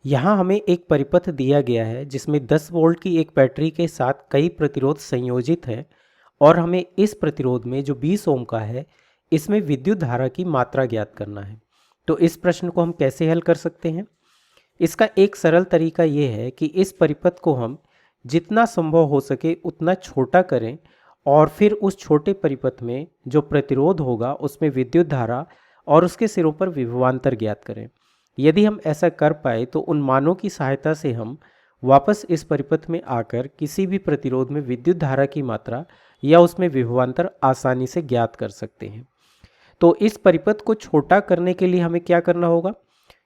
यहाँ हमें एक परिपथ दिया गया है जिसमें 10 वोल्ट की एक बैटरी के साथ कई प्रतिरोध संयोजित हैं और हमें इस प्रतिरोध में जो 20 ओम का है इसमें विद्युत धारा की मात्रा ज्ञात करना है। तो इस प्रश्न को हम कैसे हल कर सकते हैं? इसका एक सरल तरीका ये है कि इस परिपथ को हम जितना संभव हो सके उतना छोटा करें और फिर उस छोटे परिपथ में जो प्रतिरोध होगा उसमें विद्युत धारा और उसके सिरों पर विभवांतर ज्ञात करें। यदि हम ऐसा कर पाए तो उन मानों की सहायता से हम वापस इस परिपथ में आकर किसी भी प्रतिरोध में विद्युत धारा की मात्रा या उसमें विभवांतर आसानी से ज्ञात कर सकते हैं। तो इस परिपथ को छोटा करने के लिए हमें क्या करना होगा?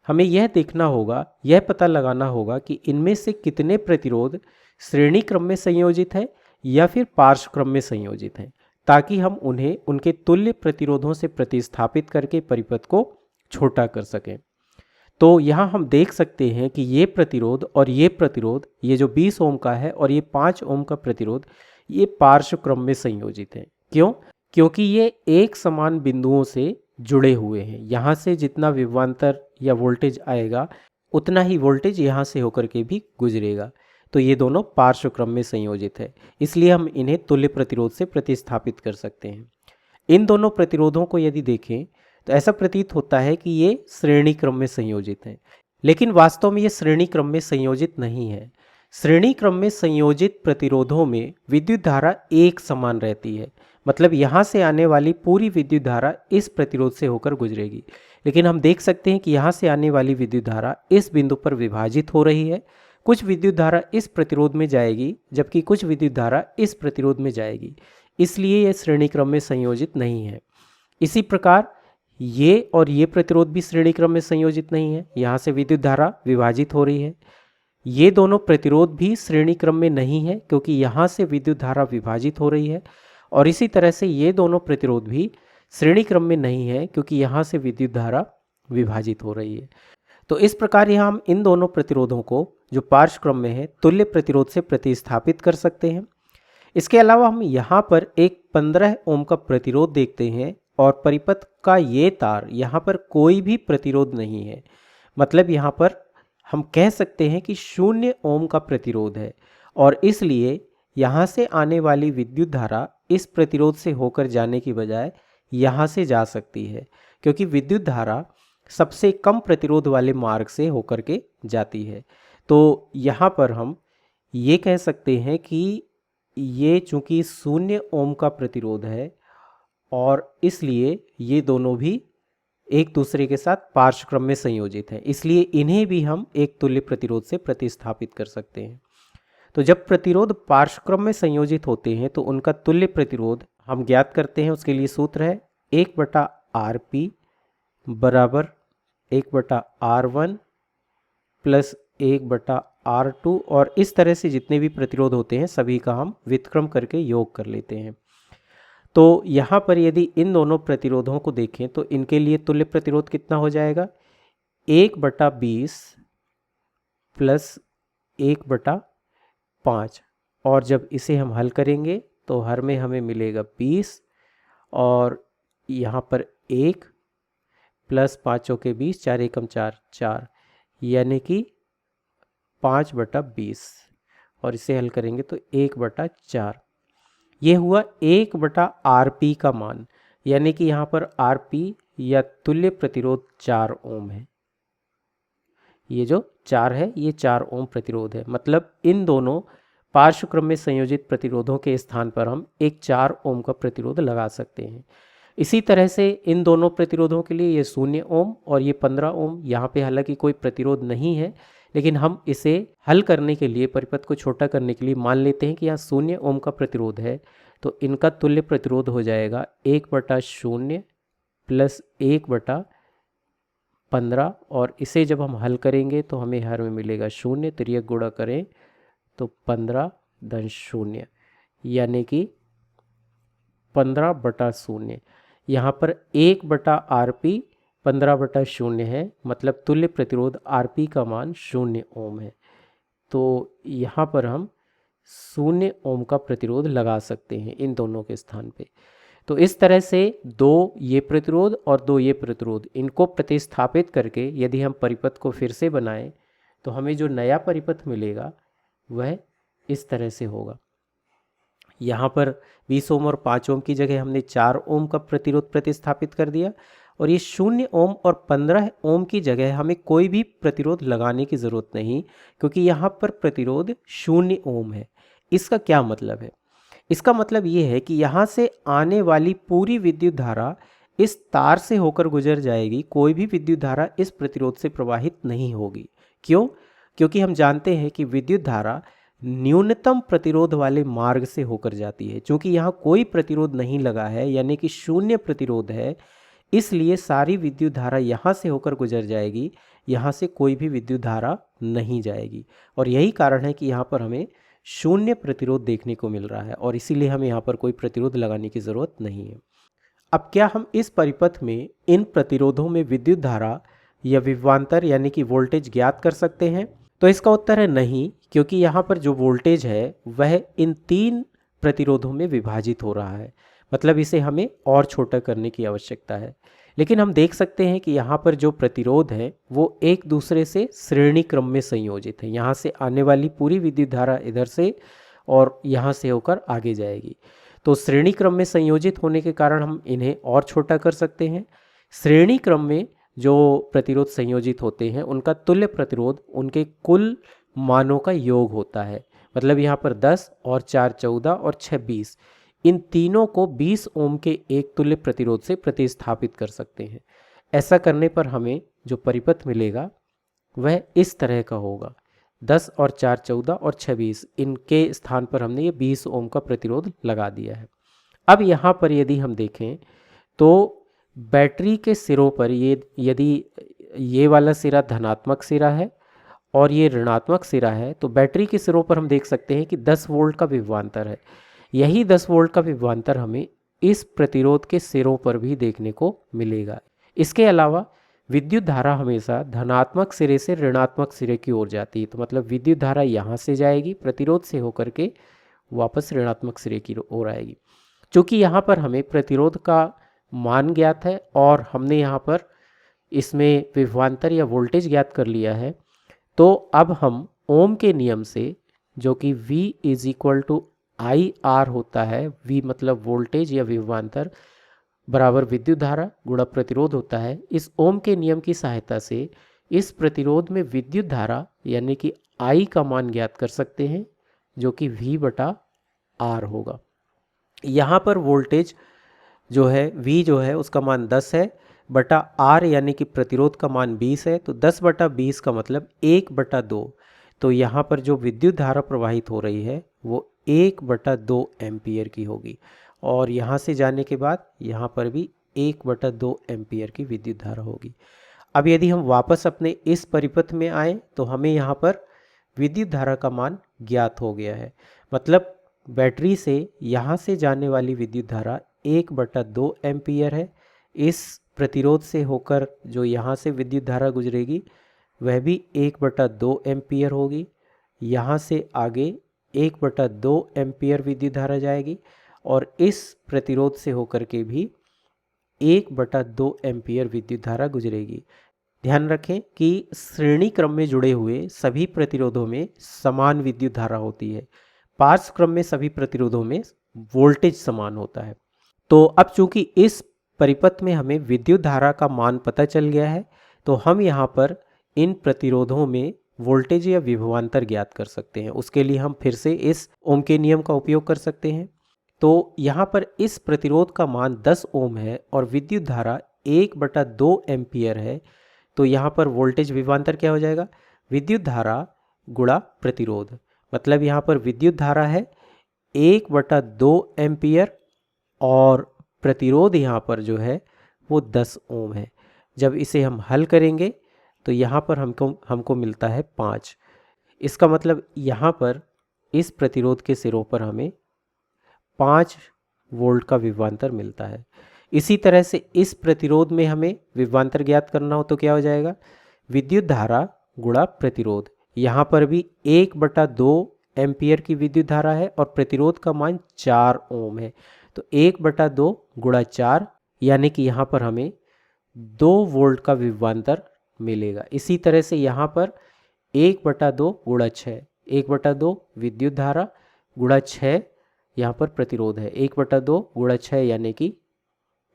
हमें यह देखना होगा, यह पता लगाना होगा कि इनमें से कितने प्रतिरोध श्रेणी क्रम में संयोजित है या फिर पार्श्व क्रम में संयोजित हैं, ताकि हम उन्हें उनके तुल्य प्रतिरोधों से प्रतिस्थापित करके परिपथ को छोटा कर सकें। तो यहाँ हम देख सकते हैं कि ये प्रतिरोध और ये प्रतिरोध, ये जो 20 ओम का है और ये 5 ओम का प्रतिरोध, ये पार्श्व क्रम में संयोजित हैं। क्यों? क्योंकि ये एक समान बिंदुओं से जुड़े हुए हैं। यहाँ से जितना विभवांतर या वोल्टेज आएगा उतना ही वोल्टेज यहाँ से होकर के भी गुजरेगा। तो ये दोनों पार्श्व क्रम में संयोजित है, इसलिए हम इन्हें तुल्य प्रतिरोध से प्रतिस्थापित कर सकते हैं। इन दोनों प्रतिरोधों को यदि देखें तो ऐसा प्रतीत होता है कि ये श्रेणी क्रम में संयोजित हैं, लेकिन वास्तव में ये श्रेणी क्रम में संयोजित नहीं है। श्रेणी क्रम में संयोजित प्रतिरोधों में विद्युत धारा एक समान रहती है, मतलब यहाँ से आने वाली पूरी विद्युत धारा इस प्रतिरोध से होकर गुजरेगी। लेकिन हम देख सकते हैं कि यहाँ से आने वाली विद्युत धारा इस बिंदु पर विभाजित हो रही है। कुछ विद्युत धारा इस प्रतिरोध में जाएगी जबकि कुछ विद्युत धारा इस प्रतिरोध में जाएगी, इसलिए यह श्रेणी क्रम में संयोजित नहीं है। इसी प्रकार ये और ये प्रतिरोध भी श्रेणी क्रम में संयोजित नहीं है, यहाँ से विद्युत धारा विभाजित हो रही है। ये दोनों प्रतिरोध भी श्रेणी क्रम में नहीं है क्योंकि यहाँ से विद्युत धारा विभाजित हो रही है, और इसी तरह से ये दोनों प्रतिरोध भी श्रेणी क्रम में नहीं है क्योंकि यहाँ से विद्युत धारा विभाजित हो रही है। तो इस प्रकार यहाँ हम इन दोनों प्रतिरोधों को जो पार्श्व क्रम में है तुल्य प्रतिरोध से प्रतिस्थापित कर सकते हैं। इसके अलावा हम यहाँ पर एक 15 ओम का प्रतिरोध देखते हैं और परिपथ का ये तार, यहाँ पर कोई भी प्रतिरोध नहीं है, मतलब यहाँ पर हम कह सकते हैं कि 0 ओम का प्रतिरोध है, और इसलिए यहाँ से आने वाली विद्युत धारा इस प्रतिरोध से होकर जाने की बजाय यहाँ से जा सकती है, क्योंकि विद्युत धारा सबसे कम प्रतिरोध वाले मार्ग से होकर के जाती है। तो यहाँ पर हम ये कह सकते हैं कि ये चूँकि 0 ओम का प्रतिरोध है और इसलिए ये दोनों भी एक दूसरे के साथ पार्श्व क्रम में संयोजित हैं, इसलिए इन्हें भी हम एक तुल्य प्रतिरोध से प्रतिस्थापित कर सकते हैं। तो जब प्रतिरोध पार्श्व क्रम में संयोजित होते हैं तो उनका तुल्य प्रतिरोध हम ज्ञात करते हैं। उसके लिए सूत्र है 1/RP बराबर 1/R1 प्लस 1/R2, और इस तरह से जितने भी प्रतिरोध होते हैं सभी का हम व्युत्क्रम करके योग कर लेते हैं। तो यहाँ पर यदि इन दोनों प्रतिरोधों को देखें तो इनके लिए तुल्य प्रतिरोध कितना हो जाएगा? 1/20 प्लस 1/5, और जब इसे हम हल करेंगे तो हर में हमें मिलेगा 20, और यहाँ पर 1 प्लस 5 के 20, 4 एकम 4, 4, यानी कि 5/20, और इसे हल करेंगे तो 1/4। ये हुआ 1/RP का मान, यानी कि यहाँ पर RP या तुल्य प्रतिरोध 4 ओम है। ये जो 4 है ये 4 ओम प्रतिरोध है, मतलब इन दोनों पार्श्व क्रम में संयोजित प्रतिरोधों के स्थान पर हम एक 4 ओम का प्रतिरोध लगा सकते हैं। इसी तरह से इन दोनों प्रतिरोधों के लिए ये 0 ओम और ये 15 ओम, यहाँ पे हालांकि कोई प्रतिरोध नहीं है, लेकिन हम इसे हल करने के लिए, परिपथ को छोटा करने के लिए मान लेते हैं कि यहाँ 0 ओम का प्रतिरोध है, तो इनका तुल्य प्रतिरोध हो जाएगा 1/0 प्लस 1/15, और इसे जब हम हल करेंगे तो हमें हर में मिलेगा 0, तिर्यक गुणा करें तो 15/0, यानी कि 15/0। यहाँ पर 1/RP 15/0 है, मतलब तुल्य प्रतिरोध RP का मान 0 ओम है। तो यहाँ पर हम 0 ओम का प्रतिरोध लगा सकते हैं इन दोनों के स्थान पे। तो इस तरह से दो ये प्रतिरोध और दो ये प्रतिरोध, इनको प्रतिस्थापित करके यदि हम परिपथ को फिर से बनाएं तो हमें जो नया परिपथ मिलेगा वह इस तरह से होगा। यहाँ पर 20 ओम और 5 ओम की जगह हमने 4 ओम का प्रतिरोध प्रतिस्थापित कर दिया, और ये 0 ओम और 15 ओम की जगह हमें कोई भी प्रतिरोध लगाने की ज़रूरत नहीं, क्योंकि यहाँ पर प्रतिरोध 0 ओम है। इसका क्या मतलब है? इसका मतलब ये है कि यहाँ से आने वाली पूरी विद्युत धारा इस तार से होकर गुजर जाएगी, कोई भी विद्युत धारा इस प्रतिरोध से प्रवाहित नहीं होगी। क्यों? क्योंकि हम जानते हैं कि विद्युत धारा न्यूनतम प्रतिरोध वाले मार्ग से होकर जाती है। चूंकि यहाँ कोई प्रतिरोध नहीं लगा है, यानी कि 0 प्रतिरोध है, इसलिए सारी विद्युत धारा यहाँ से होकर गुजर जाएगी, यहाँ से कोई भी विद्युत धारा नहीं जाएगी। और यही कारण है कि यहाँ पर हमें 0 प्रतिरोध देखने को मिल रहा है, और इसीलिए हमें यहाँ पर कोई प्रतिरोध लगाने की ज़रूरत नहीं है। अब क्या हम इस परिपथ में इन प्रतिरोधों में विद्युत धारा या विभवांतर यानी कि वोल्टेज ज्ञात कर सकते हैं? तो इसका उत्तर है नहीं, क्योंकि यहाँ पर जो वोल्टेज है वह इन 3 प्रतिरोधों में विभाजित हो रहा है। मतलब इसे हमें और छोटा करने की आवश्यकता है। लेकिन हम देख सकते हैं कि यहाँ पर जो प्रतिरोध है वो एक दूसरे से श्रेणी क्रम में संयोजित है। यहाँ से आने वाली पूरी विद्युत धारा इधर से और यहाँ से होकर आगे जाएगी। तो श्रेणी क्रम में संयोजित होने के कारण हम इन्हें और छोटा कर सकते हैं। श्रेणी क्रम में जो प्रतिरोध संयोजित होते हैं उनका तुल्य प्रतिरोध उनके कुल मानों का योग होता है। मतलब यहाँ पर 10 और 4 14 और 6 20, इन तीनों को 20 ओम के एक तुल्य प्रतिरोध से प्रतिस्थापित कर सकते हैं। ऐसा करने पर हमें जो परिपथ मिलेगा वह इस तरह का होगा। 10 और 4 14 और 6 20, इनके स्थान पर हमने ये 20 ओम का प्रतिरोध लगा दिया है। अब यहाँ पर यदि हम देखें तो बैटरी के सिरों पर यदि ये वाला सिरा धनात्मक सिरा है और ये ऋणात्मक सिरा है, तो बैटरी के सिरों पर हम देख सकते हैं कि 10 वोल्ट का विभवांतर है। यही 10 वोल्ट का विभवांतर हमें इस प्रतिरोध के सिरों पर भी देखने को मिलेगा। इसके अलावा विद्युत धारा हमेशा धनात्मक सिरे से ऋणात्मक सिरे की ओर जाती है। तो मतलब विद्युत धारा यहाँ से जाएगी प्रतिरोध से होकर के वापस ऋणात्मक सिरे की ओर आएगी। चूँकि यहाँ पर हमें प्रतिरोध का मान ज्ञात है और हमने यहाँ पर इसमें विभवांतर या वोल्टेज ज्ञात कर लिया है, तो अब हम ओम के नियम से, जो कि V is equal to I R होता है, V मतलब वोल्टेज या विभवांतर बराबर विद्युत धारा गुणा प्रतिरोध होता है, इस ओम के नियम की सहायता से इस प्रतिरोध में विद्युत धारा यानी कि I का मान ज्ञात कर सकते हैं, जो कि V बटा R होगा। यहाँ पर वोल्टेज जो है V जो है उसका मान 10 है बटा R यानी कि प्रतिरोध का मान 20 है। तो 10 बटा 20 का मतलब 1 बटा 2। तो यहाँ पर जो विद्युत धारा प्रवाहित हो रही है वो 1 बटा 2 एम्पियर की होगी, और यहाँ से जाने के बाद यहाँ पर भी 1 बटा 2 एम्पियर की विद्युत धारा होगी। अब यदि हम वापस अपने इस परिपथ में आए तो हमें यहाँ पर विद्युत धारा का मान ज्ञात हो गया है। मतलब बैटरी से यहाँ से जाने वाली विद्युत धारा 1 बटा 2 एम्पियर है। इस प्रतिरोध से होकर जो यहाँ से विद्युत धारा गुजरेगी वह भी 1 बटा 2 एम्पियर होगी। यहाँ से आगे 1 बटा 2 एम्पियर विद्युत धारा जाएगी, और इस प्रतिरोध से होकर के भी 1 बटा 2 एम्पियर विद्युत धारा गुजरेगी। ध्यान रखें कि श्रेणी क्रम में जुड़े हुए सभी प्रतिरोधों में समान विद्युत धारा होती है, पार्श्व क्रम में सभी प्रतिरोधों में वोल्टेज समान होता है। तो अब चूंकि इस परिपथ में हमें विद्युत धारा का मान पता चल गया है, तो हम यहाँ पर इन प्रतिरोधों में वोल्टेज या विभवांतर ज्ञात कर सकते हैं। उसके लिए हम फिर से इस ओम के नियम का उपयोग कर सकते हैं। तो यहाँ पर इस प्रतिरोध का मान 10 ओम है और विद्युत धारा 1 बटा 2 एम्पियर है। तो यहाँ पर वोल्टेज विभवांतर क्या हो जाएगा? विद्युत धारा गुणा प्रतिरोध। मतलब यहाँ पर विद्युत धारा है 1 बटा 2 एम्पियर और प्रतिरोध यहाँ पर जो है वो 10 ओम है। जब इसे हम हल करेंगे तो यहाँ पर हमको मिलता है 5। इसका मतलब यहाँ पर इस प्रतिरोध के सिरों पर हमें 5 वोल्ट का विभवांतर मिलता है। इसी तरह से इस प्रतिरोध में हमें विभवांतर ज्ञात करना हो तो क्या हो जाएगा? विद्युत धारा गुणा प्रतिरोध। यहाँ पर भी 1 बटा 2 एम्पियर की विद्युत धारा है और प्रतिरोध का मान 4 ओम है। तो 1 बटा 2 गुणा 4, यानी कि यहाँ पर हमें 2 वोल्ट का विभवांतर मिलेगा। इसी तरह से यहाँ पर 1/2 गुणा 6, 1/2 विद्युत धारा गुणा 6 यहाँ पर प्रतिरोध है, 1/2 गुणा 6 यानी कि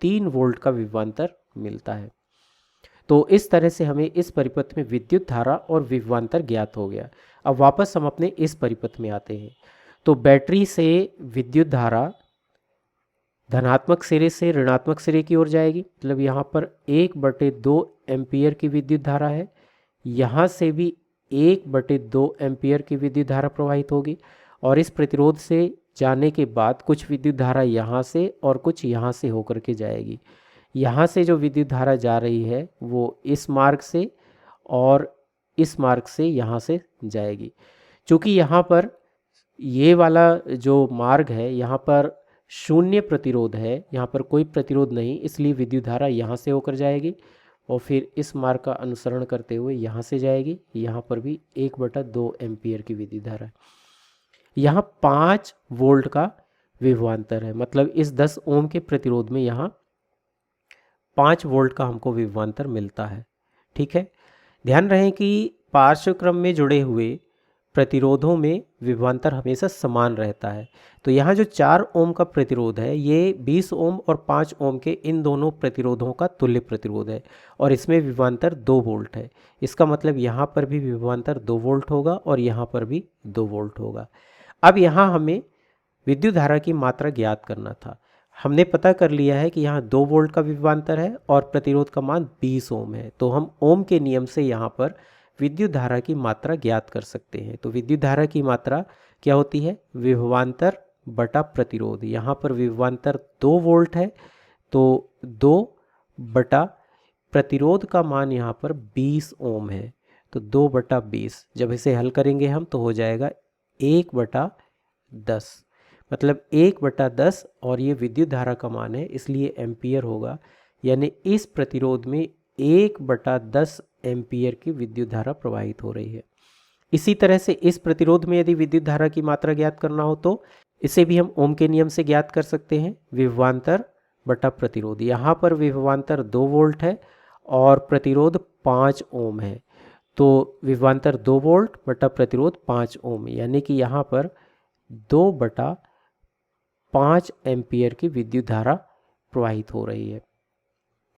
3 वोल्ट का विभवांतर मिलता है। तो इस तरह से हमें इस परिपथ में विद्युत धारा और विभवांतर ज्ञात हो गया। अब वापस हम अपने इस परिपथ में आते हैं। तो बैटरी से विद्युत धारा धनात्मक सिरे से ऋणात्मक सिरे की ओर जाएगी, मतलब यहाँ पर 1/2 एम्पियर की विद्युत धारा है, यहाँ से भी 1/2 एम्पियर की विद्युत धारा प्रवाहित होगी और इस प्रतिरोध से जाने के बाद कुछ विद्युत धारा यहाँ से और कुछ यहाँ से होकर के जाएगी। यहाँ से जो विद्युत धारा जा रही है वो इस मार्ग से और इस मार्ग से यहाँ से जाएगी। चूँकि यहाँ पर ये वाला जो मार्ग है यहाँ पर शून्य प्रतिरोध है, यहाँ पर कोई प्रतिरोध नहीं, इसलिए विद्युत धारा यहाँ से होकर जाएगी और फिर इस मार्ग का अनुसरण करते हुए यहाँ से जाएगी। यहाँ पर भी 1/2 एम्पियर की विद्युत धारा है। यहाँ 5 वोल्ट का विभवांतर है, मतलब इस 10 ओम के प्रतिरोध में यहाँ 5 वोल्ट का हमको विभवांतर मिलता है। ठीक है, ध्यान रहे कि पार्श्वक्रम में जुड़े हुए प्रतिरोधों में विभवांतर हमेशा समान रहता है। तो यहाँ जो 4 ओम का प्रतिरोध है ये 20 ओम और 5 ओम के इन दोनों प्रतिरोधों का तुल्य प्रतिरोध है और इसमें विभवांतर 2 वोल्ट है। इसका मतलब यहाँ पर भी विभवांतर 2 वोल्ट होगा और यहाँ पर भी 2 वोल्ट होगा। अब यहाँ हमें विद्युत धारा की मात्रा ज्ञात करना था। हमने पता कर लिया है कि यहाँ 2 वोल्ट का विभवांतर है और प्रतिरोध का मान 20 ओम है। तो हम ओम के नियम से यहाँ पर विद्युत धारा की मात्रा ज्ञात कर सकते हैं। तो विद्युत धारा की मात्रा क्या होती है? विभवांतर बटा प्रतिरोध। यहाँ पर विभवांतर 2 वोल्ट है तो 2 बटा प्रतिरोध का मान यहाँ पर 20 ओम है, तो 2/20। जब इसे हल करेंगे हम तो हो जाएगा 1/10, मतलब 1/10 और ये विद्युत धारा का मान है इसलिए एम्पियर होगा। यानी इस प्रतिरोध में 1/10 एम्पियर की विद्युत धारा प्रवाहित हो रही है। इसी तरह से इस प्रतिरोध में यदि विद्युत धारा की मात्रा ज्ञात करना हो तो इसे भी हम ओम के नियम से ज्ञात कर सकते हैं, विभवांतर बटा प्रतिरोध। यहाँ पर विभवांतर 2 वोल्ट है और प्रतिरोध 5 ओम है, तो विभवांतर 2 वोल्ट बटा प्रतिरोध 5 ओम, यानी कि यहाँ पर 2/5 एम्पियर की विद्युत धारा प्रवाहित हो रही है।